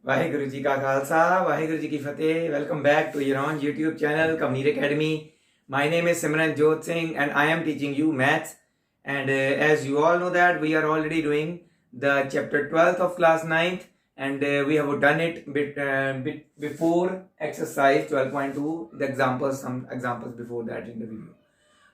वाहिगुरु जी का खालसा वाहिगुरु जी की फतेह। Welcome back to your on YouTube channel Kabir academy. My name is Simranjot Singh and I am teaching you maths. And as you all know that we are already doing the chapter 12th of class 9th and we have done it bit before exercise 12.2, the examples, some examples before that in the video.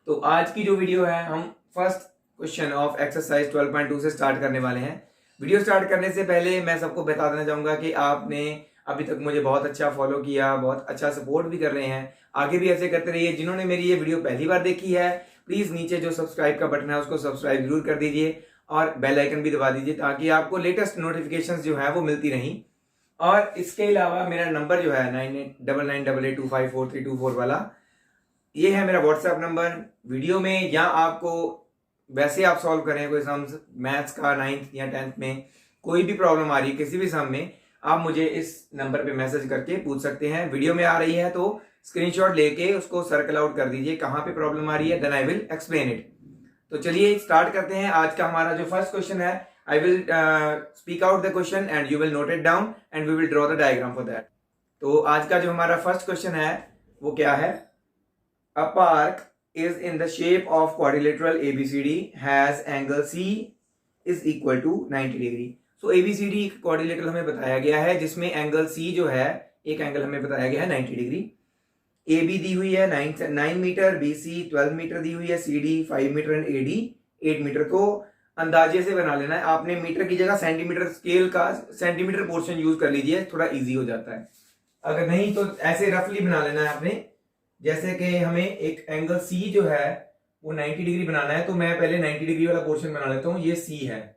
तो आज की जो video है हम first question of exercise 12.2 से start करने वाले हैं। वीडियो स्टार्ट करने से पहले मैं सबको बता देना चाहूंगा कि आपने अभी तक मुझे बहुत अच्छा फॉलो किया, बहुत अच्छा सपोर्ट भी कर रहे हैं, आगे भी ऐसे करते रहिए। जिन्होंने मेरी ये वीडियो पहली बार देखी है प्लीज नीचे जो सब्सक्राइब का बटन है उसको सब्सक्राइब जरूर कर दीजिए और बेल आइकन भी दबा दीजिए ताकि आपको लेटेस्ट नोटिफिकेशंस जो है वो मिलती रहीं। और इसके अलावा मेरा नंबर जो है 989988254324 वाला, ये है मेरा व्हाट्सएप नंबर। वीडियो में या आपको वैसे आप सॉल्व करें कोई सम मैथ्स का 9th या 10th में कोई भी प्रॉब्लम आ रही है किसी भी सम में, आप मुझे इस नंबर पे मैसेज करके पूछ सकते हैं। वीडियो में आ रही है तो स्क्रीनशॉट लेके उसको सर्कल आउट कर दीजिए कहाँ पे प्रॉब्लम आ रही है, then I will explain it. तो चलिए स्टार्ट करते हैं। आज का हमारा जो फर्स्ट क्वेश्चन है, I will speak out the question and you will note it down and we will draw the diagram for that. तो आज का जो हमारा फर्स्ट क्वेश्चन है वो क्या है? A park is in the shape of quadrilateral ABCD has angle C is equal to 90 degree. So ABCD quadrilateral हमें बताया गया है जिसमें एंगल C जो है, एक एंगल हमें बताया गया है 90 डिग्री। AB दी हुई है 9 मीटर, BC 12 मीटर दी हुई है, CD 5 metre and AD 8 metre. तो अंदाजे से बना लेना है आपने, मीटर की जगह सेंटीमीटर स्केल का सेंटीमीटर पोर्शन यूज कर लीजिए, थोड़ा इजी हो जाता है। अगर नहीं तो ऐसे रफली बना लेना है आपने। जैसे कि हमें एक एंगल C जो है वो 90 डिग्री बनाना है, तो मैं पहले 90 डिग्री वाला पोर्शन बना लेता हूं। ये C है,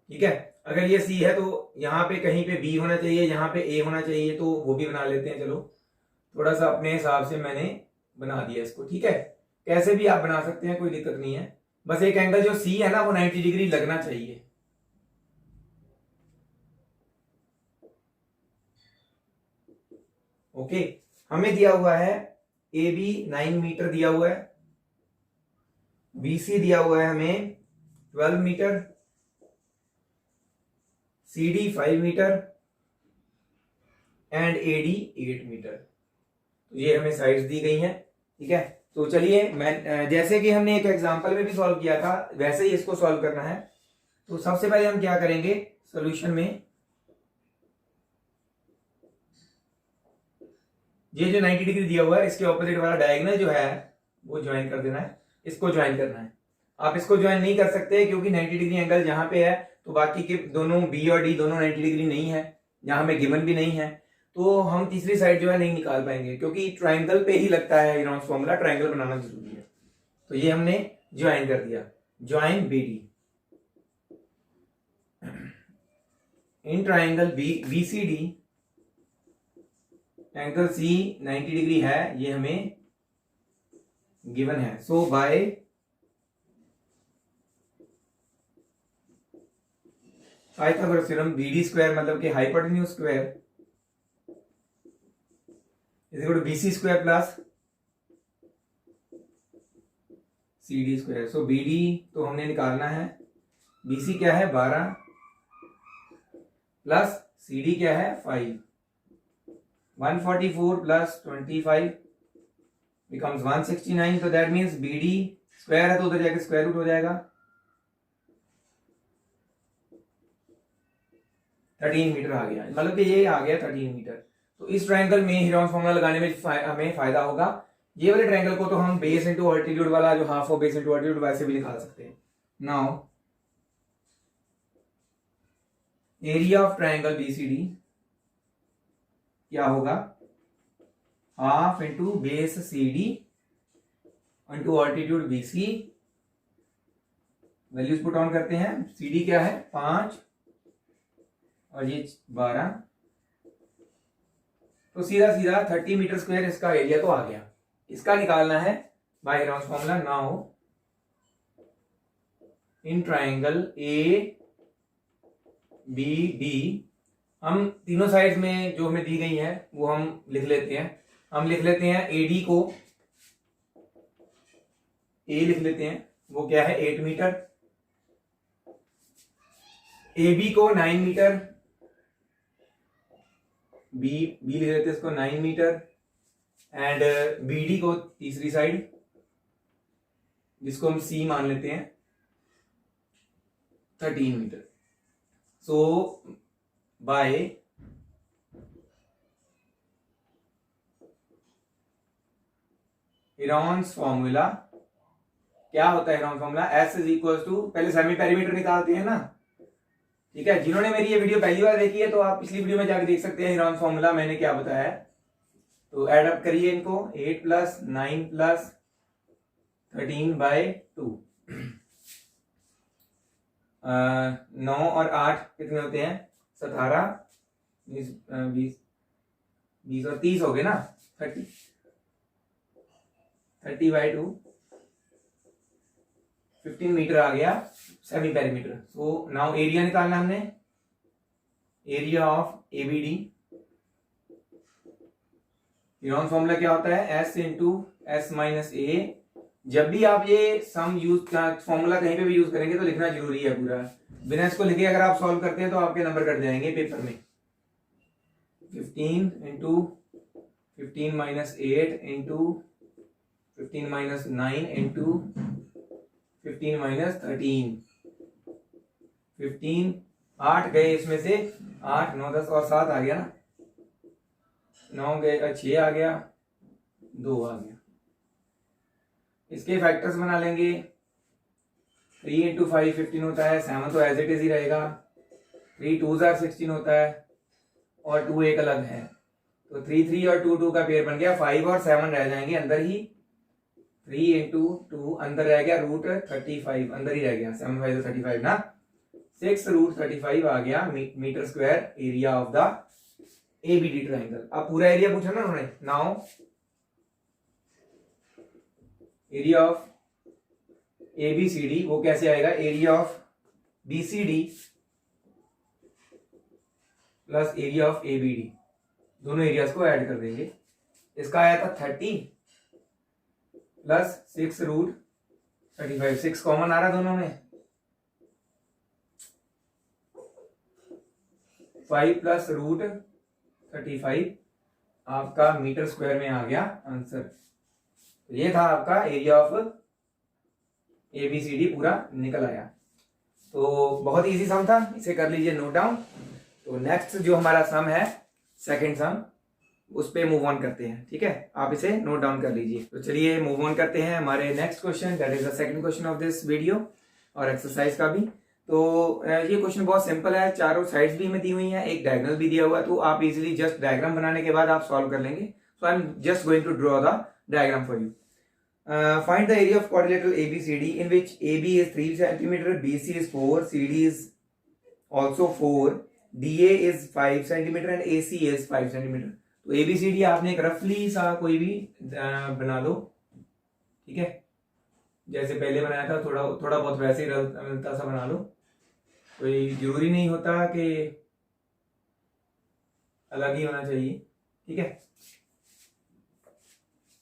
ठीक है। अगर ये C है तो यहाँ पे कहीं पे B होना चाहिए, यहाँ पे A होना चाहिए, तो वो भी बना लेते हैं। चलो थोड़ा सा अपने हिसाब से मैंने बना दिया इसको, ठीक है। कैसे भी आप बना सकते हैं, कोई दिक्कत नहीं है। बस एक एंगल जो C है ना वो 90 डिग्री लगना चाहिए। ओके, हमें दिया हुआ है AB 9 मीटर दिया हुआ है, BC दिया हुआ है हमें 12 metre, CD 5 metre and AD 8 metre. तो ये हमें साइड्स दी गई हैं, ठीक है। तो चलिए मैं जैसे कि हमने एक एग्जांपल में भी सॉल्व किया था वैसे ही इसको सॉल्व करना है। तो सबसे पहले हम क्या करेंगे, सॉल्यूशन में ये जो 90 डिग्री दिया हुआ है इसके ऑपोजिट वाला डायगोनल जो है वो ज्वाइन कर देना है, इसको ज्वाइन करना है। आप इसको ज्वाइन नहीं कर सकते क्योंकि 90 डिग्री एंगल जहां पे है तो बाकी के दोनों B और D दोनों 90 डिग्री नहीं है, यहाँ में गिवन भी नहीं है, तो हम तीसरी साइड जो है नहीं निकाल पाएंगे क्योंकि ट्राइंगल पे ही लगता है हेरोन्स फॉर्मूला, ट्राइंगल बनाना जरूरी है। तो ये हमने ज्वाइन कर दिया, join BD in triangle BCD angle C 90 degree है, ये हमें गिवन है। So by Pythagoras theorem BD square मतलब कि hypotenuse square is equal to BC square plus CD square. So BD तो हमने निकालना है, BC क्या है 12 प्लस CD क्या है 5, 144 प्लस 25 becomes 169। तो दैट मीन्स BD स्क्वायर है तो उधर जाके स्क्वायर रूट हो जाएगा, 13 मीटर आ गया, मतलब कि ये आ गया 13 मीटर। तो इस ट्रायंगल में हेरोन्स फॉर्मूला लगाने में हमें फायदा होगा। ये वाले ट्रायंगल को तो हम बेस इनटू अल्टीट्यूड वाला जो half of base into altitude वैसे भी निकाल सकते हैं। Now area of triangle BCD क्या होगा, half into base CD into altitude BC। Values put on करते हैं। CD क्या है 5 और ये 12, तो सीधा सीधा 30 मीटर स्क्वायर इसका एरिया तो आ गया। इसका निकालना है by Heron's formula. Now in triangle ABD हम तीनों साइड्स में जो हमें दी गई है वो हम लिख लेते हैं। हम लिख लेते हैं AD को A लिख लेते हैं, वो क्या है 8 मीटर, ए बी को 9 मीटर, बी लिख देते हैं इसको 9 मीटर, एंड बी डी को तीसरी साइड जिसको हम सी मान लेते हैं 13 metre. So by Heron's formula, क्या होता है Heron's formula? S is equal to, पहले सेमी पेरीमीटर निकालते हैं ना, ठीक है। जिन्होंने मेरी ये वीडियो पहली बार देखी है तो आप पिछली वीडियो में जाकर देख सकते हैं हेरॉन्स फॉर्मूला मैंने क्या बताया है। तो एड अप करिए इनको, 8 प्लस 9 प्लस 13/2, 9 और 8 कितने होते हैं? 17, 20 और 30 हो गए ना, 30/2, 15 मीटर आ गया semi perimeter. So now area निकालना हमने, area of ABD. Heron's formula क्या होता है? एस इंटू एस माइनस ए। जब भी आप ये सम यूज फॉर्मूला कहीं पे भी यूज करेंगे तो लिखना जरूरी है पूरा, बिना इसको लिखे अगर आप सॉल्व करते हैं तो आपके नंबर कट जाएंगे पेपर में। 15 into 15 minus 8 into 15 minus 9 into 15 minus 13, 15, 8 गए इसमें से, 8 9 10 और 7 आ गया ना, 9 गए, 6 आ गया, 2 आ गया। इसके फैक्टर्स बना लेंगे, 3 इंटू 5 15 होता है, 7 तो एज इट इज ही रहेगा, 3 2 16 होता है और 2 एक अलग है, तो 3 3 और 2 2 का पेयर बन गया, 5 और 7 रह जाएंगे अंदर ही, 3 इंटू 2 अंदर रह गया, रूट 35 अंदर ही रह गया, 7 5 35 ना, 6 रूट 35 आ गया metre square area of the ABD triangle. अब पूरा एरिया पूछा ना उन्होंने। नाउ एरिया ऑफ एबीसीडी वो कैसे आएगा? Area of BCD plus area of ABD, दोनों एरियाज को ऐड कर देंगे। इसका आया था 30 प्लस 6 रूट 35, 6 कॉमन आ रहा दोनों में, 5 प्लस रूट 35 आपका मीटर स्क्वायर में आ गया आंसर। तो ये था आपका एरिया ऑफ एबीसीडी, पूरा निकल आया। तो बहुत इजी सम था, इसे कर लीजिए नोट डाउन। तो नेक्स्ट जो हमारा सम है, सेकंड सम, उस पे मूव ऑन करते हैं, ठीक है। आप इसे नोट डाउन कर लीजिए। तो चलिए मूव ऑन करते हैं हमारे next question, that is the second question of this video और एक्सरसाइज का भी। तो ये क्वेश्चन बहुत सिंपल है, चारों साइड्स भी में दी हुई हैं, एक डायगोनल भी दिया हुआ है, तो आप इजीली जस्ट डायग्राम बनाने के बाद आप सॉल्व कर लेंगे। So I am just going to draw the diagram for you. Find the area of quadrilateral ABCD in which AB is 3 cm, BC is 4, CD is also 4, DA is 5 cm and AC is 5 cm। तो ABCD आपने एक रफली सा कोई भी बना लो, ठीक है, जैसे पहले बनाया था, थोड़ा बहुत वैसे ही मिलता सा बना लो, कोई जरूरी नहीं होता कि अलग ही होना चाहिए, ठीक है।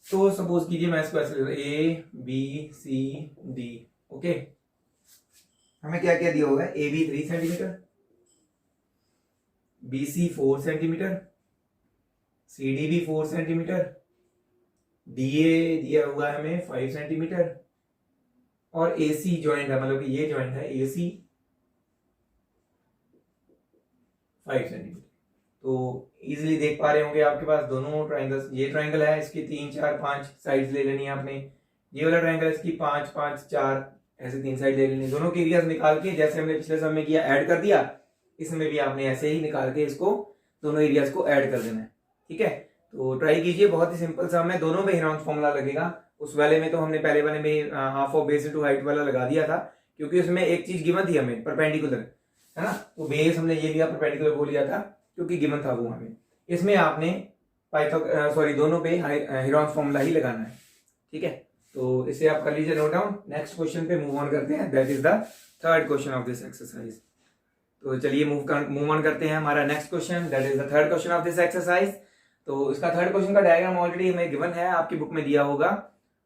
तो सपोज कीजिए मैं इसको ऐसे लिख A B C D, okay. हमें क्या क्या दिया होगा? A B 3 centimetre, B C 4 centimetre, C D भी 4 सेंटीमीटर, डी ए दिया हुआ है हमें 5 सेंटीमीटर और ए सी ज्वाइंट है, मतलब कि ये ज्वाइंट है ए सी 5 सेंटीमीटर। तो इजीली देख पा रहे होंगे आपके पास दोनों ट्राइंगल्स, ये ट्राइंगल है इसकी 3 4 5 साइड्स ले लेनी है आपने, ये वाला ट्राइंगल इसकी 5 5 4 ऐसे 3 साइड ले लेनी है। दोनों के एरियाज निकाल के जैसे हमने पिछले समय में किया, ऐड कर दिया, इसमें भी आपने ऐसे ही निकाल के इसको दोनों एरियाज को ऐड कर देना है, ठीक है। तो ट्राई कीजिए, बहुत ही सिंपल सा है, दोनों में हेरॉन्स फॉर्मूला लगेगा। उस वाले में तो हमने पहले वाले में half of base into height वाला लगा दिया था, क्योंकि उसमें एक चीज गिवन थी हमें, परपेंडिकुलर, है ना, तो बेस हमने ये लिया, परपेंडिकुलर वो लिया था क्योंकि गिवन था वो हमें। इसमें आपने दोनों पे हेरॉन्स फॉर्मूला ही लगाना है, ठीक है। तो इसे आप कर लीजिए नोट डाउन। नेक्स्ट क्वेश्चन पे मूव ऑन करते हैं, that is the third question of this exercise. तो चलिए मूव ऑन करते हैं, हमारा next question, that is the third question of this exercise. तो इसका थर्ड क्वेश्चन का डायग्राम ऑलरेडी हमें गिवन है, आपकी बुक में दिया होगा।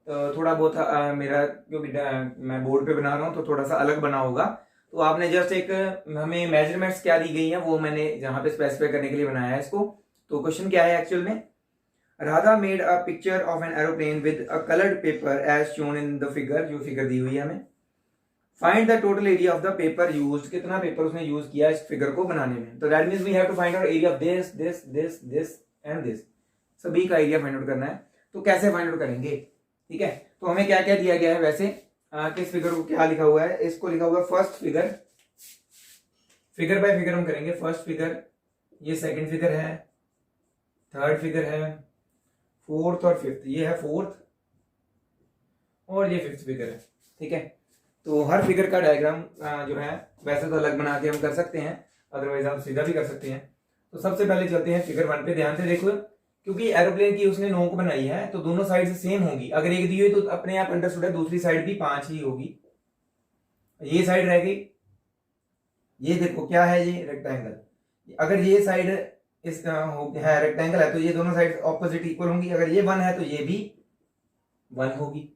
थोड़ा बहुत मेरा क्योंकि मैं बोर्ड पे बना रहा हूँ तो थोड़ा सा अलग बना होगा, तो आपने जस्ट एक हमें मेजरमेंट्स क्या दी गई हैं वो मैंने जहां पे स्पेसिफाई करने के लिए बनाया है इसको। तो क्वेश्चन क्या है एक्चुअल में, Radha made a picture of an aeroplane with a coloured paper as shown in the figure, जो फिगर दी हुई है हमें। Find the total area of the paper used, कितना पेपर उसने यूज किया इस फिगर को बनाने में। तो that means we have to find out area of this this this this and this, सभी का एरिया फाइंड आउट करना है। तो कैसे फाइंड आउट करेंगे, ठीक है। तो हमें क्या क्या दिया गया है वैसे, किस फिगर को क्या लिखा हुआ है, इसको लिखा हुआ है first figure, figure by figure हम करेंगे। फर्स्ट फिगर, ये सेकंड फिगर है, थर्ड फिगर है, फोर्थ और फिफ्थ, ये है फोर्थ और ये फिफ्थ फिगर है, ठीक है। तो हर फिगर का डायग्राम जो है वैसे तो अलग बना के हम कर सकते हैं, अदरवाइज आप सीधा भी कर सकते हैं। तो सबसे पहले चलते हैं फिगर 1 पे, ध्यान से देखो, क्योंकि एरोप्लेन की उसने नोक बनाई है तो दोनों साइड से सेम होगी। अगर एक दी हुई तो अपने आप अंडरस्टूड है दूसरी साइड भी 5 ही होगी। ये साइड रह गई, ये देखो क्या है, ये रेक्टेंगल। अगर ये साइड इस है रेक्टेंगल है तो ये दोनों साइड ऑपोजिट इक्वल होंगी। अगर ये 1 है तो ये भी 1 होगी,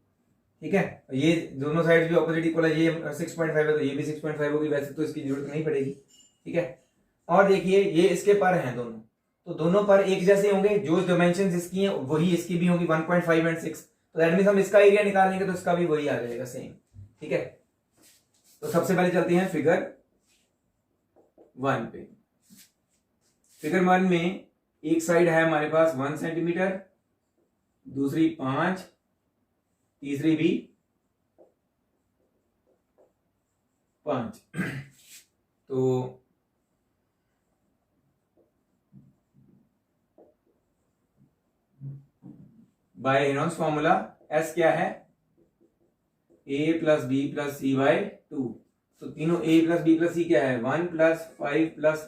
ठीक है। ये दोनों साइड भी ऑपोजिट इक्वल है, ये 6.5 है तो ये भी 6.5 होगी। वैसे तो इसकी जरूरत नहीं पड़ेगी, ठीक है। और देखिए ये इसके पर हैं दोनों, तो दोनों पर एक जैसे होंगे, जो डायमेंशंस इसकी हैं वही इसकी भी होगी, 1.5 एंड 6। तो दैट मींस हम इसका एरिया निकालेंगे तो इसका भी वही आ जाएगा सेम, ठीक है। तो सबसे पहले चलते हैं फिगर 1 पे। फिगर 1 में एक साइड है हमारे पास 1 सेंटीमीटर, दूसरी 5, तीसरी भी 5। तो बाय रेनॉल्ड्स फॉर्मूला एस क्या है, A plus B plus C by 2। तो तीनों A plus B plus C क्या है, 1 plus 5 plus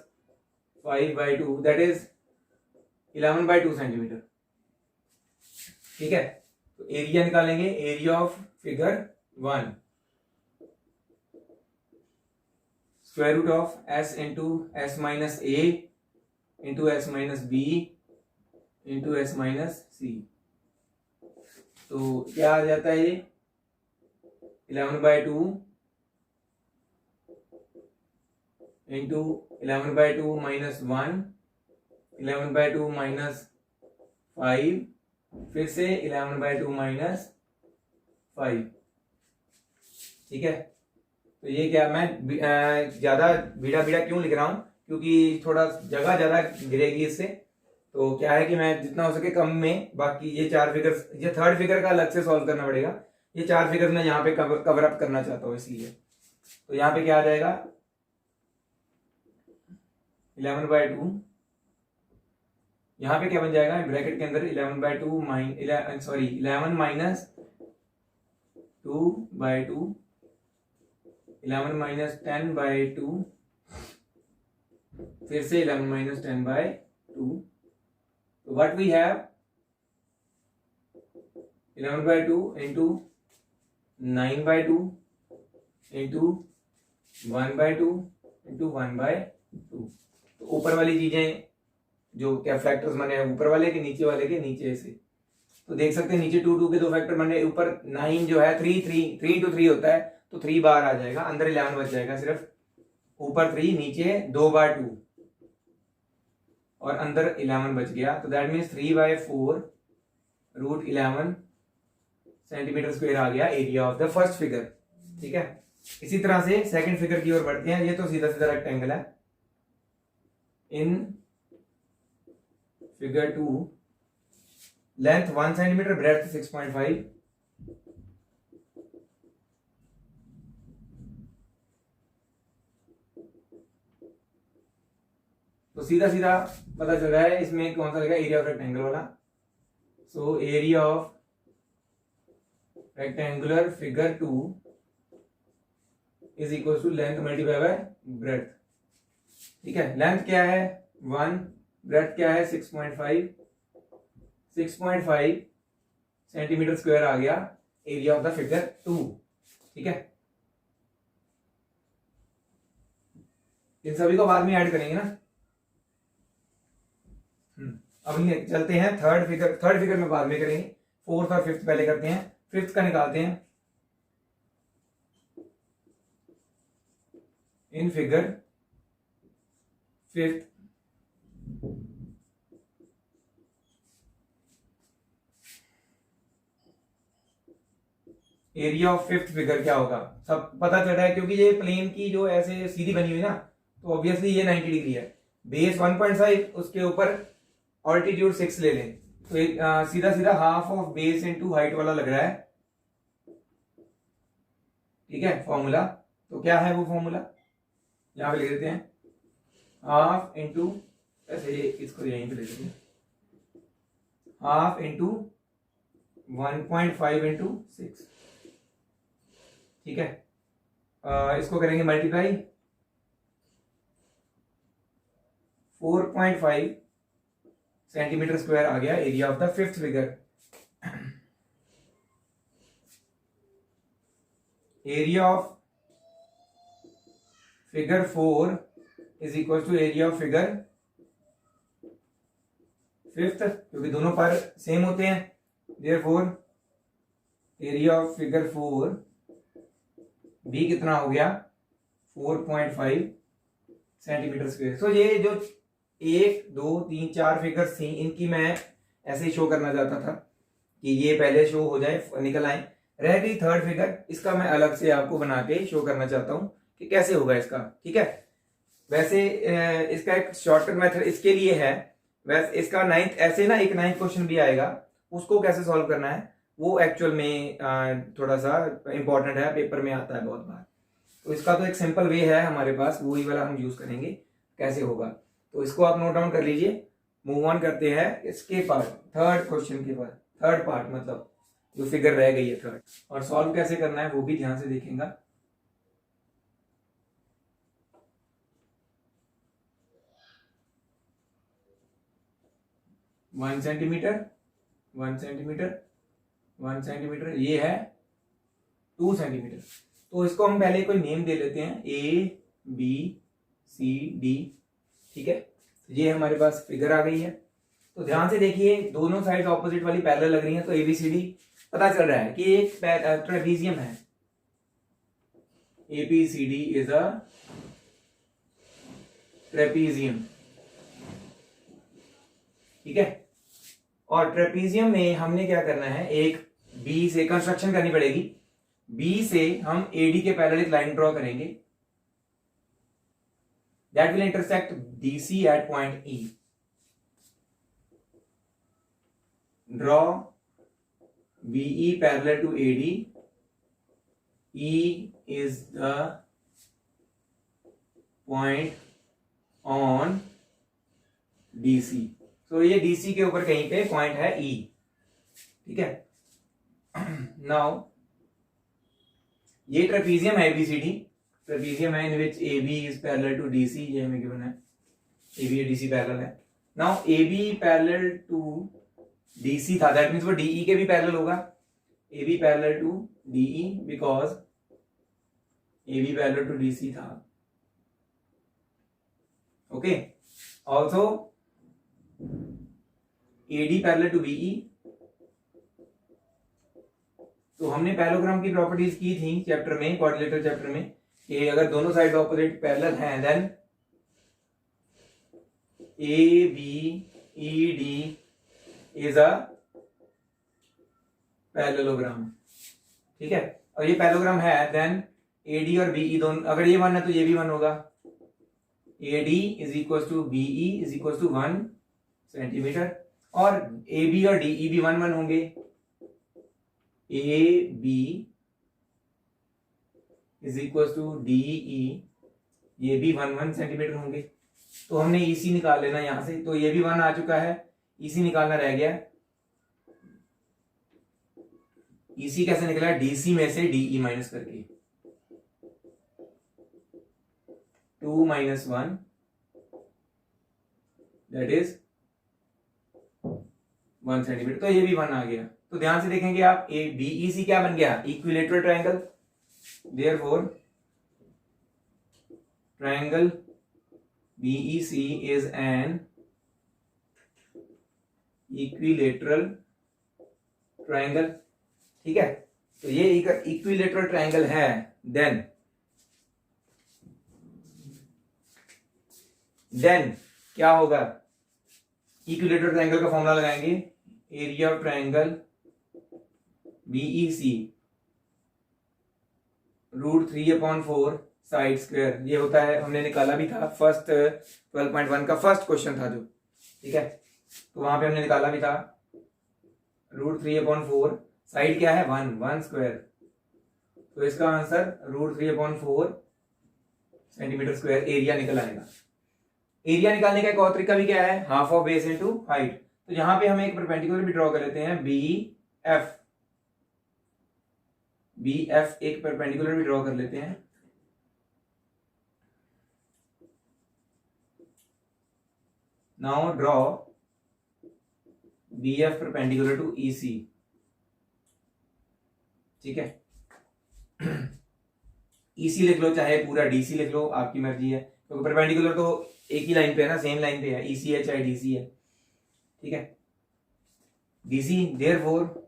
5 by 2, that is 11/2 centimetre, ठीक है। तो एरिया निकालेंगे, area of figure 1 square root of S into S minus A into S minus B into S minus C. तो क्या आ जाता है ये 11/2 इंटू 11/2 माइनस 1, 11/2 माइनस 5, फिर से 11/2 माइनस 5, ठीक है। तो ये क्या, मैं ज्यादा बीड़ा बीड़ा क्यों लिख रहा हूं, क्योंकि थोड़ा जगह ज्यादा गिरेगी इससे। तो क्या है कि मैं जितना हो सके कम में, बाकी ये 4 फिगर्स, ये थर्ड फिगर का अलग से सॉल्व करना पड़ेगा। ये 4 फिगर्स मैं यहाँ पे कवर अप करना चाहता हूँ, इसलिए। तो यहाँ पे क्या आ जाएगा 11/2, यहाँ पे क्या बन जाएगा ब्रैकेट के अंदर 11/2 11 माइनस 2/2, 11 माइनस 10/2, फिर से 11 माइनस 10/2। तो what we have 11/2 into 9/2 into 1/2 into 1/2। तो ऊपर वाली चीजें जो क्या फैक्टर्स बने हैं ऊपर वाले के, नीचे वाले के नीचे से, तो देख सकते हैं नीचे 2 2 के 2 फैक्टर बने, ऊपर 9 जो है 3 इंटू 3 होता है तो 3 बार आ जाएगा, अंदर 11 बच जाएगा सिर्फ, ऊपर 3 नीचे 2/2 और अंदर 11 बच गया। तो that means 3/4 root 11 centimetre square आ गया area of the first figure, ठीक है। इसी तरह से सेकंड फिगर की ओर बढ़ते हैं। ये तो सीधा सीधा रेक्टेंगल है। In figure 2 length 1 centimetre, breadth 6.5, तो सीधा सीधा पता चल रहा है इसमें कौन सा लगेगा, एरिया ऑफ रेक्टेंगल वाला। So area of rectangular figure 2 is equal to length multiply by breadth, ठीक है। लेंथ क्या है 1, ब्रेड्थ क्या है 6.5, 6.5 सेंटीमीटर स्क्वायर आ गया एरिया ऑफ द फिगर 2, ठीक है। इन सभी को बाद में ऐड करेंगे ना। अब चलते हैं थर्ड फिगर में बाद में करेंगे, फोर्थ और फिफ्थ पहले करते हैं। फिफ्थ का निकालते हैं। In figure 5th area of 5th figure क्या होगा, सब पता चल रहा है क्योंकि ये प्लेन की जो ऐसे सीधी बनी हुई ना, तो ऑब्वियसली ये 90 डिग्री है। बेस 1.5, उसके ऊपर ऑल्टीट्यूड 6 ले लें, तो एक सीधा सीधा half of base into height वाला लग रहा है। ठीक है, फॉर्मूला तो क्या है वो फॉर्मूला यहां पे लिख देते हैं, हाफ इंटू, ऐसे इसको यहीं पे ले लेते हैं, हाफ इंटू 1.5 इंटू 6। ठीक है, इसको करेंगे मल्टीप्लाई, 4.5 सेंटीमीटर स्क्वायर आ गया area of the 5th figure. Area of figure 4 is equal to area of figure 5th, क्योंकि दोनों पर सेम होते हैं। देयरफॉर एरिया ऑफ फिगर 4 भी कितना हो गया, 4.5 सेंटीमीटर स्क्वायर। तो ये जो 1 2 3 4 फिगर्स थी, इनकी मैं ऐसे ही शो करना चाहता था कि ये पहले शो हो जाए, निकल आए। रह गई 3rd फिगर, इसका मैं अलग से आपको बना के शो करना चाहता हूं कि कैसे होगा इसका। ठीक है, वैसे इसका एक शॉर्टकट मेथड इसके लिए है। वैसे इसका 9th, ऐसे ना एक 9th क्वेश्चन भी आएगा, उसको कैसे सॉल्व करना है वो एक्चुअल में थोड़ा सा इंपॉर्टेंट है, पेपर में आता है बहुत बार। तो इसका तो एक सिंपल वे है हमारे पास, वही वाला हम यूज करेंगे, कैसे होगा तो इसको आप नोट डाउन कर लीजिए। मूव ऑन करते हैं इसके पार्ट, 3rd क्वेश्चन के पार्ट, 3rd पार्ट मतलब जो फिगर रह गई है 3rd, और सॉल्व कैसे करना है वो भी ध्यान से देखेंगे। वन सेंटीमीटर 1 सेंटीमीटर 1 सेंटीमीटर, ये है 2 सेंटीमीटर। तो इसको हम पहले कोई नेम दे लेते हैं, ABCD। ठीक है, ये हमारे पास फिगर आ गई है। तो ध्यान से देखिए, दोनों साइड ऑपोजिट वाली पैरेलल लग रही है, तो ABCD पता चल रहा है कि एक ट्रेपीजियम है। ABCD is a trapezium. ठीक है, और ट्रेपीजियम में हमने क्या करना है, एक बी से कंस्ट्रक्शन करनी पड़ेगी। बी से हम AD के पैरेलल एक लाइन ड्रॉ करेंगे, that will intersect BC at point E। Draw BE parallel to AD, E is the point on DC। तो ये DC के ऊपर कहीं पे पॉइंट है E। ठीक है, नाउ ये ट्रेपीजियम है ABCD, ट्रेपीजियम है in which AB is parallel to DC, ये हमें गिवन है, AB और DC पैरेलल है। Now AB parallel to DC था, दैट मींस वो DE के भी पैरेलल होगा। AB parallel to DE because AB parallel to DC था। Okay, also AD parallel to BE। तो हमने पैरेललोग्राम की प्रॉपर्टीज की थी चैप्टर में, क्वाड्रिलेटरल चैप्टर में, कि अगर दोनों साइड ऑपोजिट पैरेलल हैं then ABED is a parallelogram. ठीक है, और ये पैरेललोग्राम है देन AD और BE दोनों, अगर ये 1 है तो ये भी 1 होगा। AD is equal to BE is equal to 1 centimetre, और AB और DE भी 1 1 होंगे। AB is equal to DE, ये भी 1 1 सेंटीमीटर होंगे। तो हमने EC निकाल लेना यहां से, तो ये भी 1 आ चुका है, EC निकालना रह गया। EC कैसे निकला, DC में से DE माइनस करके, 2 - 1 दैट इज 1 सेंटीमीटर। तो ये भी 1 आ गया। तो ध्यान से देखेंगे आप, BEC क्या बन गया, equilateral triangle. Therefore triangle BEC is an equilateral triangle. ठीक है, तो ये इक्विलेटरल ट्रायंगल है, देन देन क्या होगा, इक्विलेटरल ट्रायंगल का फॉर्मूला लगाएंगे, area of triangle BEC √3/4 side square, ये होता है, हमने निकाला भी था फर्स्ट 12.1 का फर्स्ट क्वेश्चन था जो, ठीक है, तो वहां पे हमने निकाला भी था √3/4, साइड क्या है 1 स्क्वायर, तो इसका आंसर √3/4 सेंटीमीटर स्क्वायर एरिया निकल आएगा। एरिया निकालने का एक और तरीका भी क्या है, half of base into height. तो यहां पे हम एक परपेंडिकुलर भी ड्रॉ कर लेते हैं, BF एक परपेंडिकुलर भी ड्रॉ कर लेते हैं। Now draw BF perpendicular to EC, ठीक है। EC लिख लो चाहे पूरा DC लिख लो, आपकी मर्जी है, क्योंकि परपेंडिकुलर तो एक ही लाइन पे है ना, सेम लाइन पे है, EC है चाहे DC है, ठीक है। DC therefore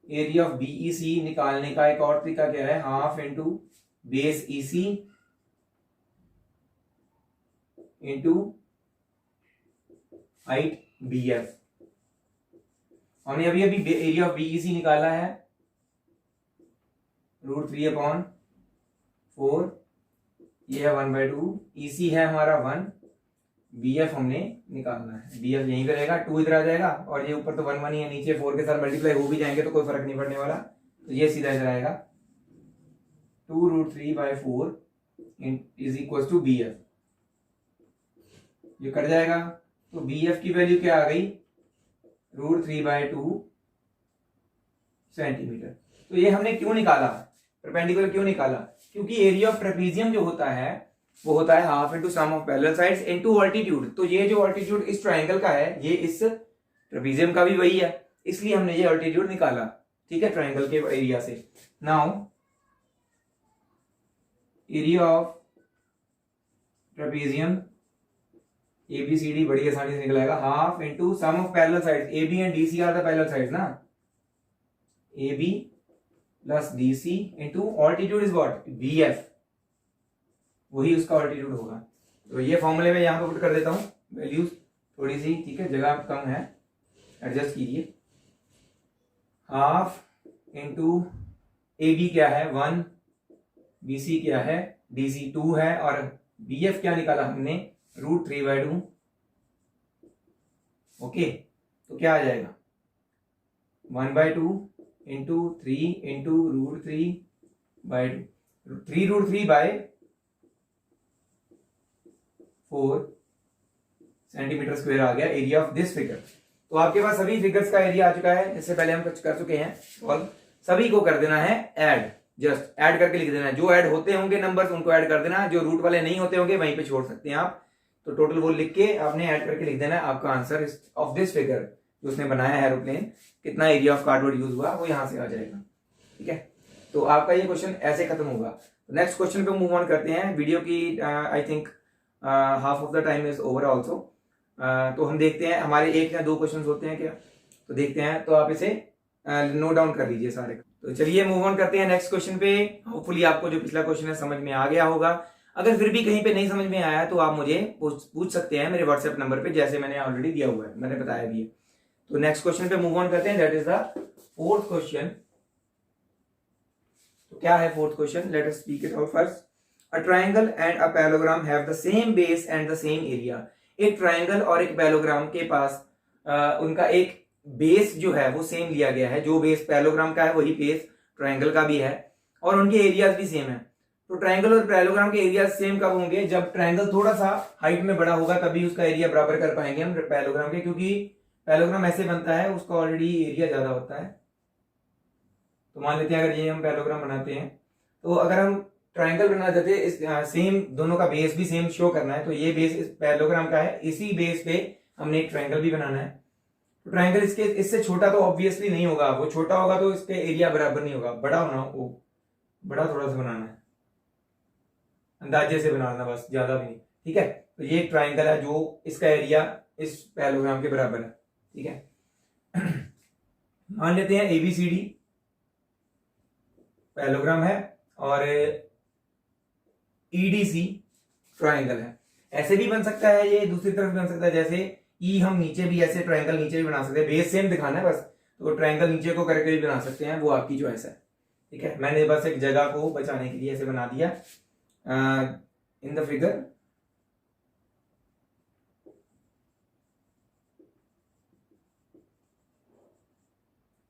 area of BEC निकालने का एक और तरीका क्या है, half into base EC into height BF। हमने अभी एरिया ऑफ BEC निकाला है √3/4, ये है 1/2, EC है हमारा 1, BF हमने निकालना है, BF यहीं पे रहेगा, 2 इधर आ जाएगा, और ये ऊपर तो 1 ही है, नीचे 4 के साथ मल्टीप्लाई हो भी जाएंगे तो कोई फर्क नहीं पड़ने वाला, तो ये सीधा इधर आएगा 2√3/4 इज इक्वल टू BF, ये कट जाएगा, तो BF की वैल्यू क्या आ गई, √3/2 सेंटीमीटर। तो ये हमने क्यों निकाला, परपेंडिकुलर क्यों निकाला, क्योंकि एरिया ऑफ ट्रेपेजियम जो होता है वो होता है half into sum of parallel sides into altitude. तो ये जो ऑल्टीट्यूड इस ट्रायंगल का है ये इस ट्रेपेजियम का भी वही है, इसलिए हमने ये ऑल्टीट्यूड निकाला, ठीक है, ट्रायंगल के एरिया से। Now area of trapezium ABCD बड़ी आसानी से निकल आएगा, half into sum of parallel sides, AB and DC are the parallel sides ना, AB plus DC into altitude is what, BF, वही उसका ऑल्टीट्यूड होगा। तो ये फॉर्मूले में यहां पे पुट कर देता हूं वैल्यूज थोड़ी सी, ठीक है, जगह कम है, एडजस्ट कीजिए। हाफ इंटू AB क्या है 1, BC क्या है, DC 2 है, और BF क्या निकाला हमने √3/2, ओके। तो क्या आ जाएगा 1/2 इंटू 3 इंटू √3/2, 3√3/4 सेंटीमीटर स्क्वायर आ गया एरिया ऑफ दिस फिगर। तो आपके पास सभी फिगर्स का एरिया आ चुका है, इससे पहले हम कुछ कर चुके हैं सॉल्व, सभी को कर देना है ऐड, जस्ट ऐड करके लिख देना है, जो ऐड होते होंगे नंबर्स उनको ऐड कर देना, जो रूट वाले नहीं होते होंगे वहीं पे छोड़ सकते हैं आप। तो टोटल वो लिख के आपने ऐड करके लिख देना है, आपका आंसर ऑफ दिस फिगर जो उसने बनाया है एरोप्लेन, कितना एरिया ऑफ कार्डबोर्ड यूज हुआ वो यहां से आ जाएगा, ठीक है। तो आपका ये क्वेश्चन ऐसे खत्म होगा। नेक्स्ट क्वेश्चन पे मूव ऑन करते हैं, वीडियो की I think half of the time is over also. तो हम देखते हैं, हमारे 1 या 2 क्वेश्चन होते हैं क्या, तो देखते हैं, तो आप इसे नोट डाउन कर लीजिए सारे। तो चलिए मूव ऑन करते हैं नेक्स्ट क्वेश्चन पे। होपफुली आपको जो पिछला क्वेश्चन है समझ में आ गया होगा, अगर फिर भी कहीं पे नहीं समझ में आया तो आप मुझे पूछ सकते हैं मेरे व्हाट्सएप नंबर पे, जैसे मैंने ऑलरेडी दिया हुआ है, मैंने बताया भी है। तो नेक्स्ट क्वेश्चन पे मूव ऑन करते हैं, that is the 4th question. तो क्या है 4th question, let us speak it out first. A triangle and a parallelogram have the same base and the same area. एक ट्रायंगल और एक parallelogram के पास उनका एक बेस जो है वो सेम लिया गया है, जो बेस पैरेललोग्राम का है वही बेस ट्रायंगल का भी है, और उनके एरियाज भी सेम है। तो ट्रायंगल और पैरेललोग्राम के एरिया सेम कब होंगे, जब ट्रायंगल थोड़ा सा हाइट में बड़ा होगा, तभी उसका एरिया बराबर कर पाएंगे हम पैरेललोग्राम के, क्योंकि पैरेललोग्राम ऐसे बनता है उसका ऑलरेडी एरिया ज्यादा होता है। तो मान लेते हैं अगर ये हम पैरेललोग्राम बनाते हैं, तो अगर हम ट्रायंगल बनाना चाहते हैं, सेम दोनों का बेस भी सेम शो करना है, तो ये बेस इस पैरेललोग्राम का है, इसी बेस पे हमने एक ट्रायंगल भी बनाना है। तो ट्रायंगल इससे छोटा तो ऑब्वियसली नहीं होगा, वो छोटा होगा तो इसके एरिया बराबर नहीं होगा, बड़ा होना, वो बड़ा थोड़ा सा बनाना है, अंदाजे से बनाना बस, ज्यादा भी नहीं, ठीक है। तो ये एक ट्रायंगल है जो इसका एरिया इस पैरेललोग्राम के बराबर है, ठीक है। मान लेते हैं ABCD पैरेललोग्राम है और EDC ट्रायंगल है। ऐसे भी बन सकता है, ये दूसरी तरफ भी बन सकता है, जैसे ई हम नीचे भी ऐसे ट्रायंगल नीचे भी बना सकते हैं, बेस सेम दिखाना है बस, तो ट्रायंगल नीचे को करके भी बना सकते हैं, वो आपकी चॉइस है। ठीक है, मैंने बस एक जगह को बचाने के लिए ऐसे बना दिया इन the figure.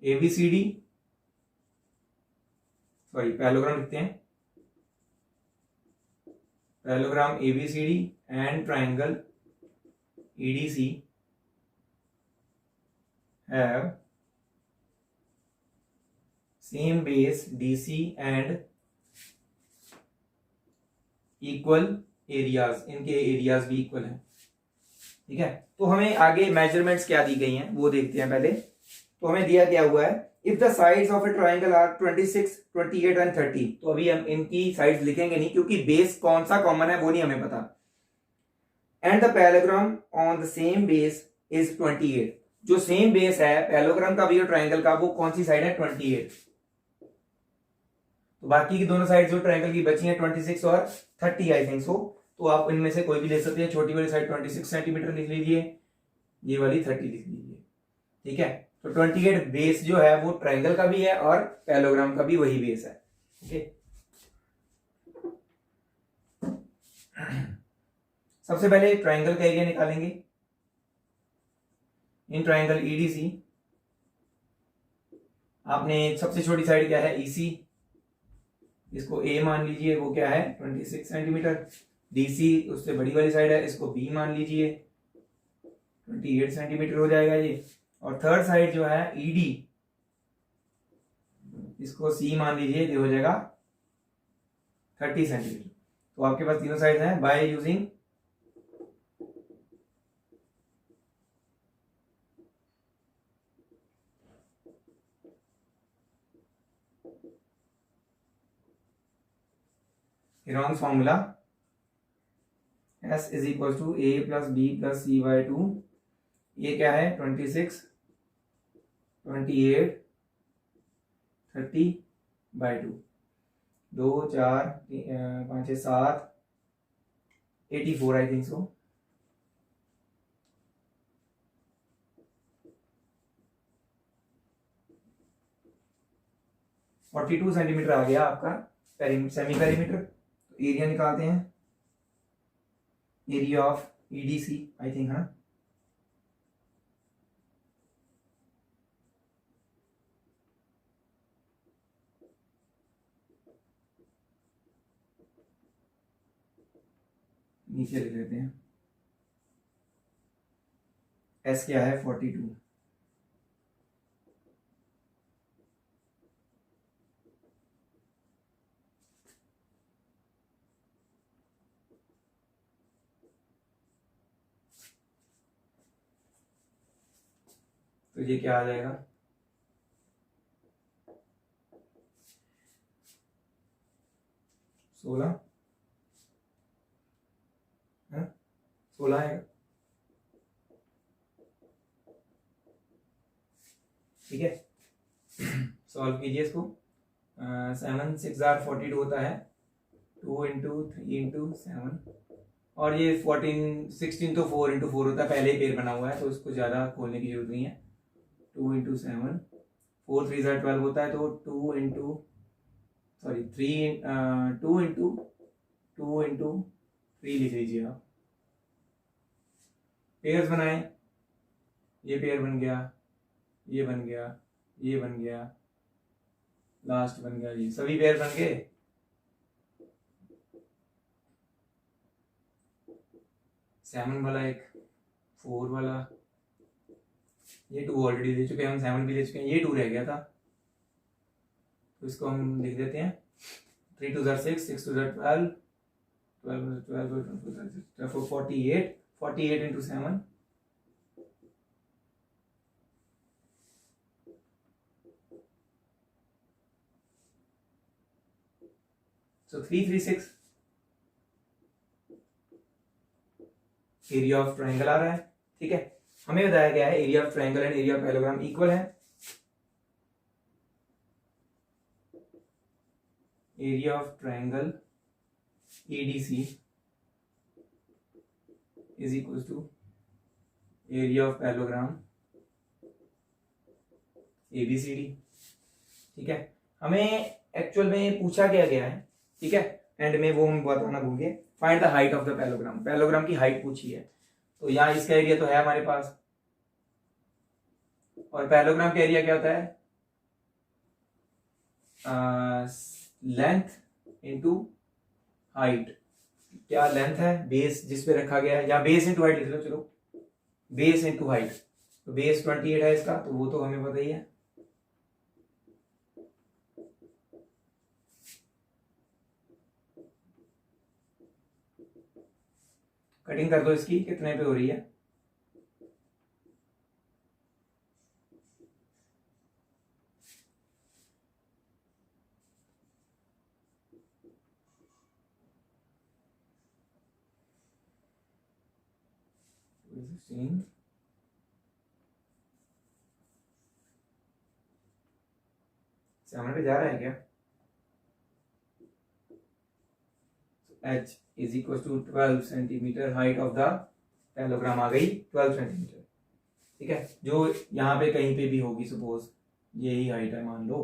ABCD, sorry parallelogram लिखते हैं, parallelogram ABCD and triangle EDC have same base DC and equal areas, इनके एरियाज भी इक्वल है। ठीक है, तो हमें आगे मेजरमेंट्स क्या दी गई हैं वो देखते हैं पहले। तो हमें दिया क्या हुआ है, if the sides of a triangle are 26, 28 and 30, तो अभी हम इनकी साइड्स लिखेंगे नहीं क्योंकि बेस कौन सा कॉमन है वो नहीं हमें पता। And the parallelogram on the same base is 28, जो सेम बेस है पैरेललोग्राम का भी और ट्राइंगल का, वो कौन सी साइड है 28। तो बाकी की दोनों साइड जो ट्राइंगल की बची हैं 26 और 30 आई थिंक सो, तो आप इनमें से कोई भी ले सकते हैं। छोटी वाली साइड 26 सेंटीमीटर लिख लीजिए, ये वाली 30 लिख लीजिए। ठीक है, तो 28 बेस जो है वो ट्राइंगल का भी है और पैरेललोग्राम का भी वही बेस है। ओके, सबसे पहले ट्राइंगल का एरिया निकालेंगे। इन ट्राइंगल EDC आपने सबसे छोटी साइड क्या है EC, इसको A मान लीजिए, वो क्या है 26 सेंटीमीटर। DC उससे बड़ी वाली साइड है, इसको B मान लीजिए, 28 सेंटीमीटर हो जाएगा ये। और थर्ड साइड जो है ED, इसको C मान लीजिए, ये हो जाएगा 30 सेंटीमीटर। तो आपके पास तीनों साइड हैं। By using Heron's formula, S is equal to A plus B plus C by 2। ये क्या है 26, 28, 30 by 2, 2 4 5 6 7 84 I think so. Forty 42 centimetre आ गया आपका सेमी पेरीमीटर। एरिया निकालते हैं, area of EDC I think, हाँ नीचे लिख लेते हैं। S क्या है 42, तो ये क्या आ जाएगा 16, 16 आएगा। ठीक है, सॉल्व कीजिए इसको। 7 6 42 होता है, 2 इंटू 3 इंटू 7, और ये 14 16 तो 4 इंटू 4 होता है, पहले ही पेयर बना हुआ है तो इसको ज़्यादा खोलने की जरूरत नहीं है। 2 इंटू 7, 4 3 12 होता है, तो 2 इंटू सॉरी 3 2 इंटू 2 इंटू 3 लिख लीजिए आप। पेयर्स बनाए, ये पेयर बन गया, ये बन गया, ये बन गया, लास्ट बन गया, ये सभी पेयर बन गए। सेवन वाला एक, 4 वाला, ये 2 ऑलरेडी दे चुके हैं हम, 7 भी ले चुके हैं, ये 2 रह गया था, तो इसको हम लिख देते हैं 3 2 6 6 2 12 12 12 48 48 into 7, so 336 area of triangle आ रहा है। ठीक है, हमें बताया गया है area of triangle and area of parallelogram equal है। Area of triangle EDC is equal to area of parallelogram ABCD। ठीक है, हमें एक्चुअल में पूछा क्या गया है, ठीक है, एंड में वो हम बताना भूल गए। Find the height of the parallelogram, parallelogram की हाइट पूछी है। तो यहाँ इसका एरिया तो है हमारे पास, और पैरेललोग्राम का एरिया क्या होता है, लेंथ इनटू हाइट। क्या लेंथ है, बेस जिस पे रखा गया है, या बेस इनटू हाइट लिख लो, चलो बेस इनटू हाइट। तो बेस 28 है इसका, तो वो तो हमें पता ही है। कटिंग कर दो इसकी, कितने पे हो रही है, सामने पे जा रहा है क्या, h is equal to 12 centimetre height of the parallelogram आ गई 12 सेंटीमीटर। ठीक है, जो यहाँ पे कहीं पे भी होगी, सपोज यही हाइट है मान लो,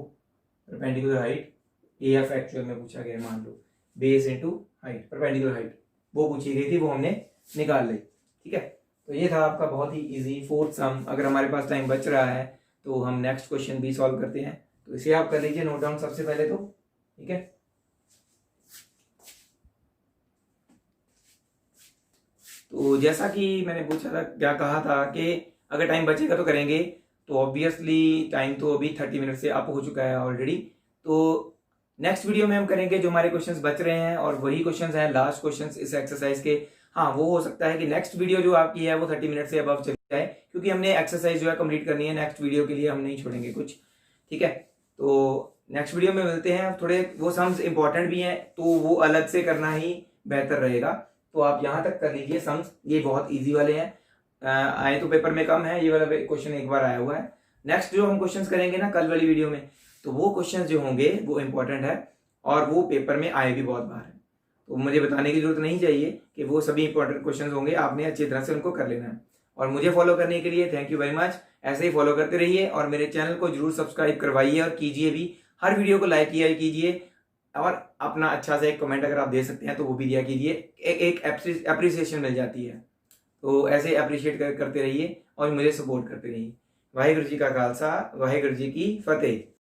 परपेंडिकुलर हाइट AF एक्चुअल में पूछा गया है, मान लो base into height, perpendicular height वो पूछी गई थी, वो हमने निकाल ली। ठीक है, तो ये था आपका बहुत ही इजी फोर्थ सम। अगर हमारे पास टाइम बच रहा है तो हम नेक्स्ट क्वेश्चन भी सॉल्व करते हैं, तो इसे आप कर लीजिए नोट डाउन सबसे पहले तो। ठीक है, तो जैसा कि मैंने पूछा था, क्या कहा था कि अगर टाइम बचेगा तो करेंगे, तो ऑब्वियसली टाइम तो अभी 30 मिनट से अप हो चुका है ऑलरेडी। तो नेक्स्ट वीडियो में हम करेंगे जो हमारे क्वेश्चंस बच रहे हैं, और वही क्वेश्चंस हैं लास्ट क्वेश्चंस इस एक्सरसाइज के। हाँ, वो हो सकता है कि नेक्स्ट वीडियो जो आपकी है वो 30 मिनट से अबव चली जाए, क्योंकि हमने एक्सरसाइज जो है कंप्लीट करनी है, नेक्स्ट वीडियो के लिए हम नहीं छोड़ेंगे कुछ। ठीक है, तो नेक्स्ट वीडियो में मिलते हैं। थोड़े वो सम्स इंपॉर्टेंट भी हैं, तो वो अलग से करना ही बेहतर रहेगा। तो आप यहाँ तक कर लीजिए सम्स, ये बहुत ईजी वाले हैं, आए तो पेपर में कम है, ये वाला क्वेश्चन एक बार आया हुआ है। नेक्स्ट जो हम क्वेश्चंस करेंगे ना कल वाली वीडियो में, तो वो क्वेश्चंस जो होंगे वो इंपॉर्टेंट है, और वो पेपर में आए भी बहुत बार है, तो मुझे बताने की जरूरत नहीं चाहिए कि वो सभी इंपॉर्टेंट क्वेश्चंस होंगे, आपने अच्छी तरह से उनको कर लेना है। और मुझे फॉलो करने के लिए थैंक यू वेरी मच, ऐसे ही फॉलो करते रहिए, और मेरे चैनल को जरूर सब्सक्राइब करवाइए और कीजिए भी, हर वीडियो को लाइक किया कीजिए, और अपना अच्छा सा एक कमेंट अगर आप दे सकते हैं तो वो भी दिया कीजिए, एक एप्रिसिएशन मिल जाती है। तो ऐसे अप्रिशिएट करते रहिए और मुझे सपोर्ट करते रहिए। वाहिगुरु जी का खालसा, वाहिगुरु जी की फतेह।